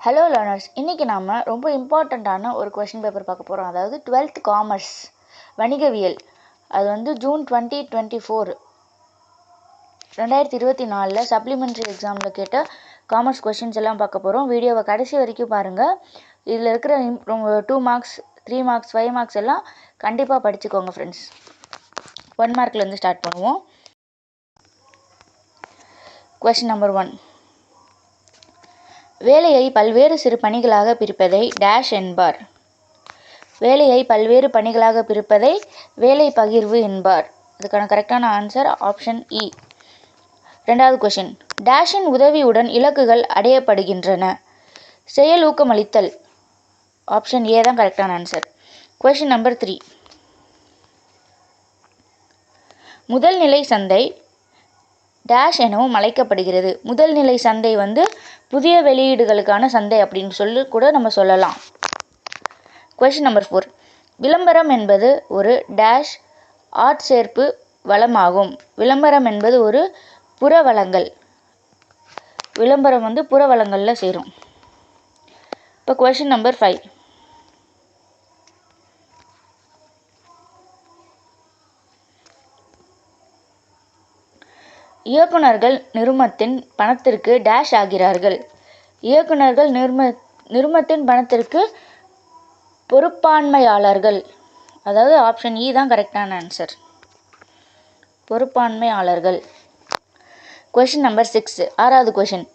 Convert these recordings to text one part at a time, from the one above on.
Hello learners, இன்றைக்கி நாம் ரொம்ப இம்பார்ட்டண்ட்டான ஒரு கொஷின் பேப்பர் பார்க்க போகிறோம். அதாவது 12th காமர்ஸ் வணிகவியல். அது வந்து ஜூன் 2024 2024 சப்ளிமெண்ட்ரி எக்ஸாமில் கேட்ட காமர்ஸ் கொஷின்ஸ் எல்லாம் பார்க்க போகிறோம். வீடியோவை கடைசி வரைக்கும் பாருங்கள். இதில் இருக்கிற 2 மார்க்ஸ் 3 மார்க்ஸ் 5 மார்க்ஸ் எல்லாம் கண்டிப்பாக படிச்சுக்கோங்க ஃப்ரெண்ட்ஸ். 1 மார்க்லேருந்து ஸ்டார்ட் பண்ணுவோம். Question number 1. வேலையை பல்வேறு சிறு பணிகளாக பிரிப்பதை டேஷ் என்பார். வேலையை பல்வேறு பணிகளாக பிரிப்பதை வேலை பகிர்வு என்பார். இதுக்கான கரெக்டான ஆன்சர் ஆப்ஷன் இ. 2வது கொஷின். டேஷின் உதவியுடன் இலக்குகள் அடையப்படுகின்றன. செயலூக்கமளித்தல். ஆப்ஷன் ஏ தான் கரெக்டான ஆன்சர். Question number 3. முதல் நிலை சந்தை டேஷ் எனவும் அழைக்கப்படுகிறது. முதல் நிலை சந்தை வந்து புதிய வெளியீடுகளுக்கான சந்தை அப்படின்னு சொல்லி கூட நம்ம சொல்லலாம். Question number 4. விளம்பரம் என்பது ஒரு டேஷ் ஆட்சேர்ப்பு வளமாகும். விளம்பரம் என்பது ஒரு புறவளங்கள். விளம்பரம் வந்து புறவளங்களில் சேரும். இப்போ கொஷின் நம்பர் 5. இயக்குநர்கள் நிறுவனத்தின் பணத்திற்கு டேஷ் ஆகிறார்கள். இயக்குநர்கள் நிறுவனத்தின் பணத்திற்கு பொறுப்பாண்மையாளர்கள். அதாவது ஆப்ஷன் இ தான் கரெக்டான ஆன்சர். பொறுப்பாண்மையாளர்கள். Question number 6. 6வது கொஷின்.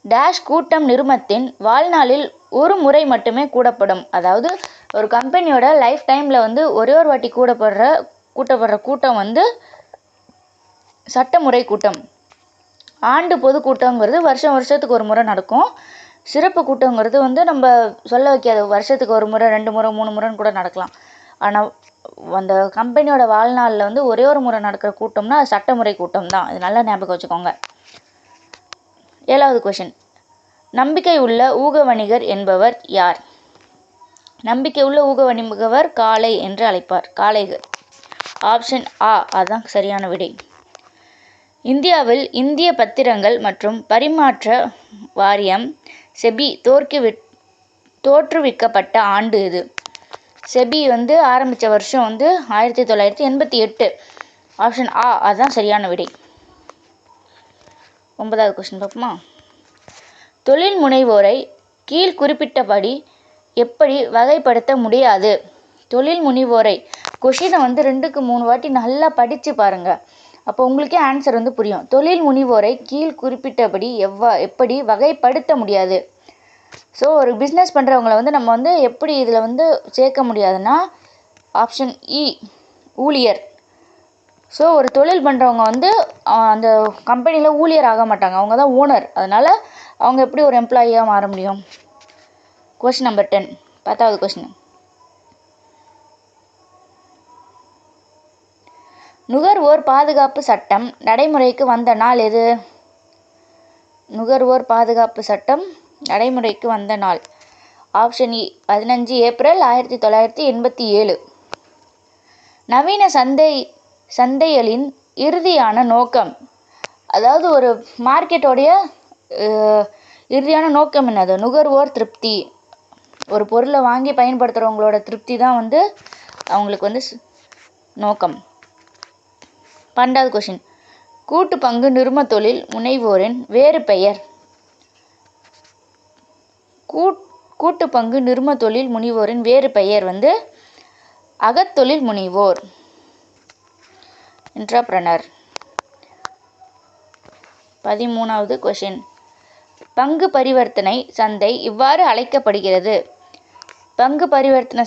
டேஷ் கூட்டம் நிறுவனத்தின் வாழ்நாளில் ஒரு முறை மட்டுமே கூடப்படும். அதாவது ஒரு கம்பெனியோட லைஃப் டைமில் வந்து ஒரே ஒரு வாட்டி கூட்டப்படுற கூட்டம் வந்து சட்டமுறை கூட்டம். ஆண்டு பொது கூட்டங்கிறது வருஷத்துக்கு ஒரு முறை நடக்கும். சிறப்பு கூட்டங்கிறது வந்து நம்ம சொல்ல வைக்காது, வருஷத்துக்கு ஒரு முறை 2 முறை 3 முறைன்னு கூட நடக்கலாம். ஆனால் அந்த கம்பெனியோட வாழ்நாளில் வந்து ஒரே ஒரு முறை நடக்கிற கூட்டம்னா அது சட்டமுறை கூட்டம் தான். இது நல்லா ஞாபகம் வச்சுக்கோங்க. 7வது கொஷின். நம்பிக்கை உள்ள ஊக வணிகர் என்பவர் யார்? நம்பிக்கை உள்ள ஊக வணிகர் காளை என்று அழைப்பார். காளைகர். ஆப்ஷன் ஆ அதுதான் சரியான விடை. இந்தியாவில் இந்திய பத்திரங்கள் மற்றும் பரிமாற்ற வாரியம் செபி தோற்றுவிக்கப்பட்ட ஆண்டு இது. செபி வந்து ஆரம்பித்த வருஷம் வந்து 1988. ஆப்ஷன் ஆ அதுதான் சரியான விடை. 9வது கொஸ்டின் பார்ப்போமா? தொழில் முனைவோரை கீழ் குறிப்பிட்டபடி எப்படி வகைப்படுத்த முடியாது? தொழில் முனைவோரை கொஷினை வந்து 2க்கு 3 வாட்டி நல்லா படித்து பாருங்கள். அப்போ உங்களுக்கே ஆன்சர் வந்து புரியும். தொழில் முனைவோரை கீழ் குறிப்பிட்டபடி எப்படி வகைப்படுத்த முடியாது. ஸோ ஒரு பிஸ்னஸ் பண்ணுறவங்கள வந்து நம்ம வந்து எப்படி இதில் வந்து சேர்க்க முடியாதுன்னா ஆப்ஷன் இ ஊழியர். ஸோ ஒரு தொழில் பண்ணுறவங்க வந்து அந்த கம்பெனியில் ஊழியர் ஆக மாட்டாங்க, அவங்க தான் ஓனர். அதனால் அவங்க எப்படி ஒரு எம்ப்ளாயியாக மாற முடியும்? Question number 10. 10வது கொஸ்டின். நுகர்வோர் பாதுகாப்பு சட்டம் நடைமுறைக்கு வந்த நாள் எது? நுகர்வோர் பாதுகாப்பு சட்டம் நடைமுறைக்கு வந்த நாள் ஆப்ஷன் இ 15 ஏப்ரல் 1987. நவீன சந்தைகளின் இறுதியான நோக்கம். அதாவது ஒரு மார்க்கெட்டோடைய இறுதியான நோக்கம் என்னது? நுகர்வோர் திருப்தி. ஒரு பொருளை வாங்கி பயன்படுத்துகிறவங்களோட திருப்தி தான் வந்து அவங்களுக்கு வந்து நோக்கம். 12வது கொஷின். கூட்டு பங்கு நிறுவ தொழில் முனைவோரின் வேறு பெயர். கூட்டு பங்கு நிறுவ தொழில் முனைவோரின் வேறு பெயர் வந்து அகத்தொழில் முனைவோர், என்டர்பிரனர். 13வது கொஷின். பங்கு பரிவர்த்தனை சந்தை இவ்வாறு அழைக்கப்படுகிறது. பங்கு பரிவர்த்தனை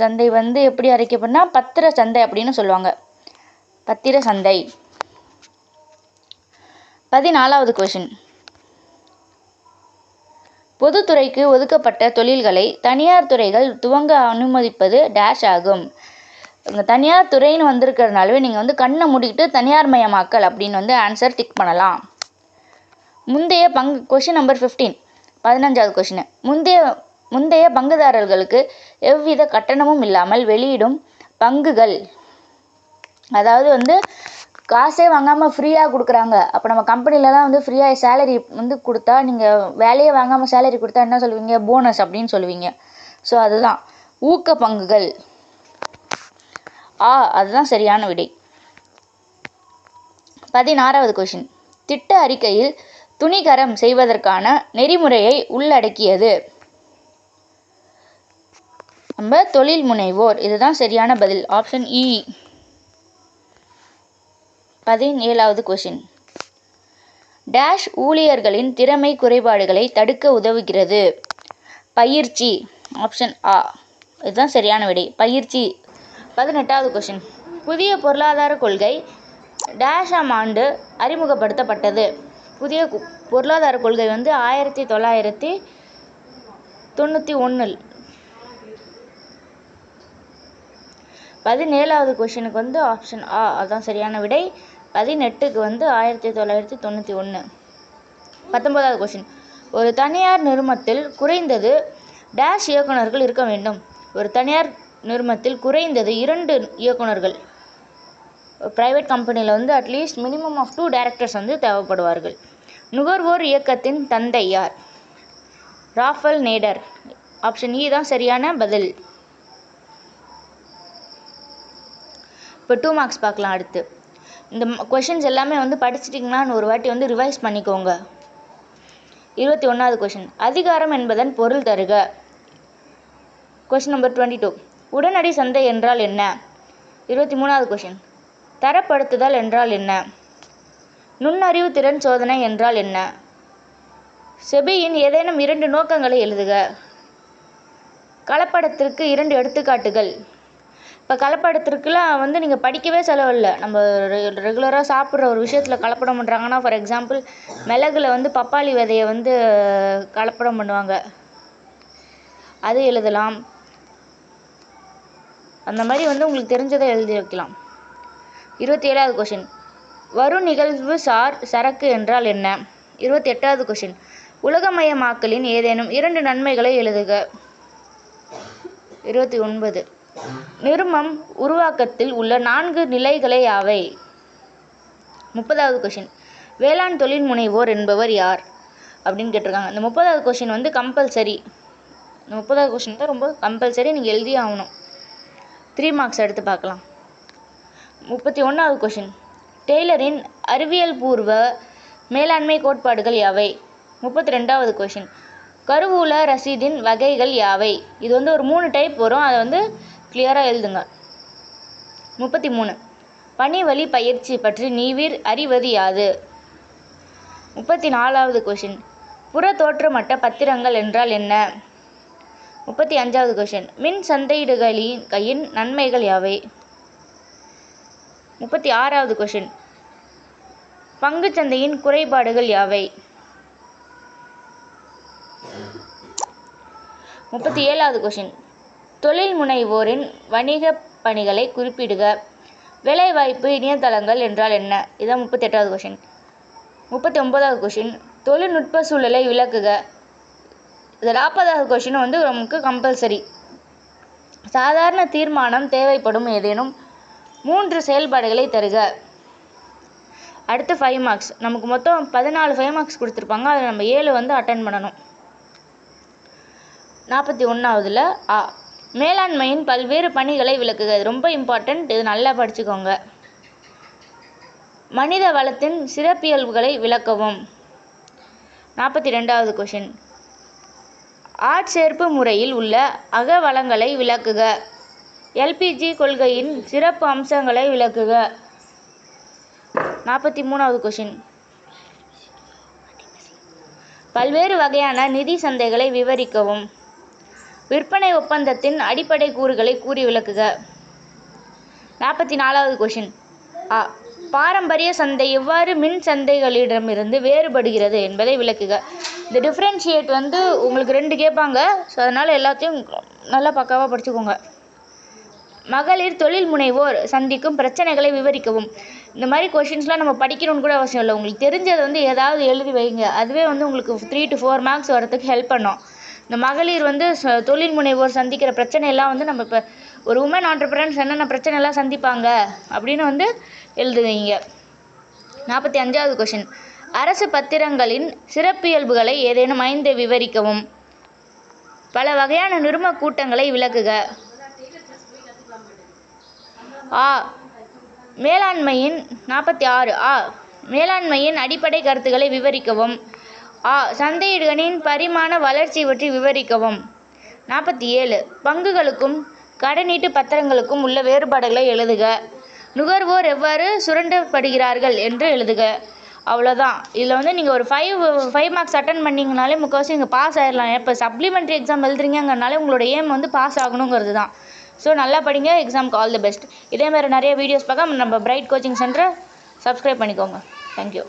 சந்தை வந்து எப்படி அழைக்கப்படுனா பத்திர சந்தை அப்படின்னு சொல்லுவாங்க. பத்திர சந்தை. 14வது கொஷின். பொதுத்துறைக்கு ஒதுக்கப்பட்ட தொழில்களை தனியார் துறைகள் துவங்க அனுமதிப்பது டேஷ் ஆகும். தனியார் துறைன்னு வந்திருக்கிறதுனாலவே நீங்கள் வந்து கண்ணை மூடிக்கிட்டு தனியார் மயமாக்கல் அப்படின்னு வந்து ஆன்சர் டிக் பண்ணலாம். முந்தைய கொஷின் நம்பர் 15. 15வது கொஷின். முந்தைய பங்குதாரர்களுக்கு எவ்வித கட்டணமும் இல்லாமல் வெளியிடும் பங்குகள். அதாவது வந்து காசே வாங்காமல் ஃப்ரீயாக கொடுக்குறாங்க. அப்போ நம்ம கம்பெனிலலாம் வந்து ஃப்ரீயாக சேலரி வந்து கொடுத்தா, நீங்கள் வேலையே வாங்காமல் சேலரி கொடுத்தா என்ன சொல்லுவீங்க? போனஸ் அப்படின்னு சொல்லுவீங்க. ஸோ அதுதான் ஊக்க பங்குகள். அதுதான் சரியான விடை. 16வது கொஷின். திட்ட அறிக்கையில் துணிகரம் செய்வதற்கான நெறிமுறையை உள்ளடக்கியது. நம்ம தொழில் முனைவோர். இதுதான் சரியான பதில். ஆப்ஷன் இ. 17வது கொஷின். டேஷ் ஊழியர்களின் திறமை குறைபாடுகளை தடுக்க உதவுகிறது. பயிற்சி. ஆப்ஷன் ஆ. இதுதான் சரியான விடை. பயிற்சி. 18வது கொஷின். புதிய பொருளாதார கொள்கை டேஷ் ஆண்டு அறிமுகப்படுத்தப்பட்டது. புதிய பொருளாதார கொள்கை வந்து 1991. 17வது கொஷினுக்கு வந்து ஆப்ஷன் ஆ அதுதான் சரியான விடை. 18க்கு வந்து 1991. 19வது கொஷின். ஒரு தனியார் நிறுவனத்தில் குறைந்தது டேஷ் இயக்குநர்கள் இருக்க வேண்டும். ஒரு தனியார் நிறுவனத்தில் குறைந்தது 2 இயக்குநர்கள். ப்ரைவேட் கம்பெனியில் வந்து அட்லீஸ்ட் மினிமம் ஆஃப் 2 டைரக்டர்ஸ் வந்து தேவைப்படுவார்கள். நுகர்வோர் இயக்கத்தின் தந்தை யார்? ராஃபல் நேடர். ஆப்ஷன் இ தான் சரியான பதில். இப்போ 2 மார்க்ஸ் பார்க்கலாம். அடுத்து இந்த கொஷின்ஸ் எல்லாமே வந்து படிச்சிட்டிங்கன்னா ஒரு வாட்டி வந்து ரிவைஸ் பண்ணிக்கோங்க. 21வது கொஷின். அதிகாரம் என்பதன் பொருள் தருக. Question number 22. உடனடி சந்தை என்றால் என்ன? 23வது கொஷின். தரப்படுத்துதல் என்றால் என்ன? நுண்ணறிவு திறன் சோதனை என்றால் என்ன? செபியின் ஏதேனும் 2 நோக்கங்களை எழுதுக. கலப்படத்திற்கு 2 எடுத்துக்காட்டுகள். இப்போ கலப்படத்திற்குலாம் வந்து நீங்கள் படிக்கவே செலவில்லை. நம்ம ரெகுலராக சாப்பிட்ற ஒரு விஷயத்தில் கலப்படம் பண்ணுறாங்கன்னா, ஃபார் எக்ஸாம்பிள் மிளகுல வந்து பப்பாளி விதையை வந்து கலப்படம் பண்ணுவாங்க, அது எழுதலாம். அந்த மாதிரி வந்து உங்களுக்கு தெரிஞ்சதை எழுதி வைக்கலாம். 27வது கொஷின். வரும் நிகழ்வு சார் சரக்கு என்றால் என்ன? 28வது கொஷின். உலகமயமாக்கலின் ஏதேனும் 2 நன்மைகளை எழுதுக. 29. நிறுமம் உருவாக்கத்தில் உள்ள 4 நிலைகளை யாவை? 30வது கொஷின். வேளாண் தொழில் முனைவோர் என்பவர் யார் அப்படின்னு கேட்டிருக்காங்க. இந்த 30வது கொஷின் வந்து கம்பல்சரி. இந்த 30வது கொஷின் தான் ரொம்ப கம்பல்சரி, நீங்கள் எழுதி ஆகணும். 3 மார்க்ஸ் எடுத்து பார்க்கலாம். 31வது கொஷின். டெய்லரின் அறிவியல் பூர்வ மேலாண்மை கோட்பாடுகள் யாவை? 32வது கொஷின். கருவூல ரசீதின் வகைகள் யாவை? இது வந்து ஒரு 3 டைப் வரும், அதை வந்து கிளியராக எழுதுங்க. 33. பணிவழி பயிற்சி பற்றி நீவிர் அறிவது யாது? 34வது கொஷின். புற தோற்றமட்ட பத்திரங்கள் என்றால் என்ன? 35வது கொஷின். மின் சந்தையிடுகளின் கையின் நன்மைகள் யாவை? 36வது கொஷின். பங்குச்சந்தையின் குறைபாடுகள் யாவை? 37வது கொஷின். தொழில் முனைவோரின் வணிக பணிகளை குறிப்பிடுக. வேலைவாய்ப்பு இணையதளங்கள் என்றால் என்ன? இதுதான் 38வது கொஷின். 39வது கொஷின். தொழில்நுட்ப சூழலை விளக்குக. இது 40வது கொஷின் வந்து நமக்கு கம்பல்சரி. சாதாரண தீர்மானம் தேவைப்படும் ஏதேனும் 3 செயல்பாடுகளை தருக. அடுத்து 5 மார்க்ஸ். நமக்கு மொத்தம் 14 5 மார்க்ஸ் கொடுத்துருப்பாங்க, அதில் நம்ம 7 வந்து அட்டன் பண்ணணும். 41வதுல ஆ. மேலாண்மையின் பல்வேறு பணிகளை விளக்குக. இது ரொம்ப இம்பார்ட்டண்ட், இது நல்லா படிச்சுக்கோங்க. மனித வளத்தின் சிறப்பியல்புகளை விளக்கவும். 42வது கொஷின். ஆட்சேர்ப்பு முறையில் உள்ள அகவளங்களை விளக்குக. எல்பிஜி கொள்கையின் சிறப்பு அம்சங்களை விளக்குக. 43வது கொஷின். பல்வேறு வகையான நிதி சந்தைகளை விவரிக்கவும். விற்பனை ஒப்பந்தத்தின் அடிப்படை கூறுகளை கூறி விளக்குக. 44வது கொஷின். பாரம்பரிய சந்தை எவ்வாறு மின் சந்தைகளிடமிருந்து வேறுபடுகிறது என்பதை விளக்குக. இந்த டிஃப்ரென்ஷியேட் வந்து உங்களுக்கு 2 கேட்பாங்க, ஸோ அதனால் எல்லாத்தையும் நல்லா பக்காவாக படிச்சுக்கோங்க. மகளிர் தொழில் முனைவோர் சந்திக்கும் பிரச்சனைகளை விவரிக்கவும். இந்த மாதிரி கொஷின்ஸ்லாம் நம்ம படிக்கணும்னு கூட அவசியம் இல்லை, உங்களுக்கு தெரிஞ்சதை வந்து ஏதாவது எழுதி வைங்க, அதுவே வந்து உங்களுக்கு 3 to 4 மார்க்ஸ் வரதுக்கு ஹெல்ப் பண்ணும். இந்த மகளிர் வந்து தொழில் முனைவோர் சந்திக்கிற பிரச்சனையெல்லாம் வந்து நம்ம இப்போ ஒரு உமன் ஆண்டர்பிரனர்ஸ் என்னென்ன பிரச்சனைலாம் சந்திப்பாங்க அப்படின்னு வந்து எழுதுவீங்க. 45வது கொஷின். அரசு பத்திரங்களின் சிறப்பியல்புகளை ஏதேனும் 5 விவரிக்கவும். பல வகையான நிறும கூட்டங்களை விளக்குக. ஆ. மேலாண்மையின் 46. மேலாண்மையின் அடிப்படை கருத்துக்களை விவரிக்கவும். சந்தையிடுகளின் பரிமாண வளர்ச்சி பற்றி விவரிக்கவும். 47. பங்குகளுக்கும் கடனீட்டு பத்திரங்களுக்கும் உள்ள வேறுபாடுகளை எழுதுக. நுகர்வோர் எவ்வாறு சுரண்டப்படுகிறார்கள் என்று எழுதுக. அவ்வளோதான். இதில் வந்து நீங்கள் ஒரு 5 மார்க்ஸ் அட்டன் பண்ணிங்கனாலே முக்கால்வாசி நீங்கள் பாஸ் ஆகிடலாம். இப்போ சப்ளிமெண்ட்ரி எக்ஸாம் எழுதுறீங்கங்கிறனால உங்களோட ஏம் வந்து பாஸ் ஆகணுங்கிறது தான். ஸோ நல்லா படிங்க. எக்ஸாமுக்கு ஆல் தி பெஸ்ட். இதேமாதிரி நிறைய வீடியோஸ் பார்க்க நம்ம பிரைட் கோச்சிங் சென்டரை சப்ஸ்கிரைப் பண்ணிக்கோங்க. தேங்க்யூ.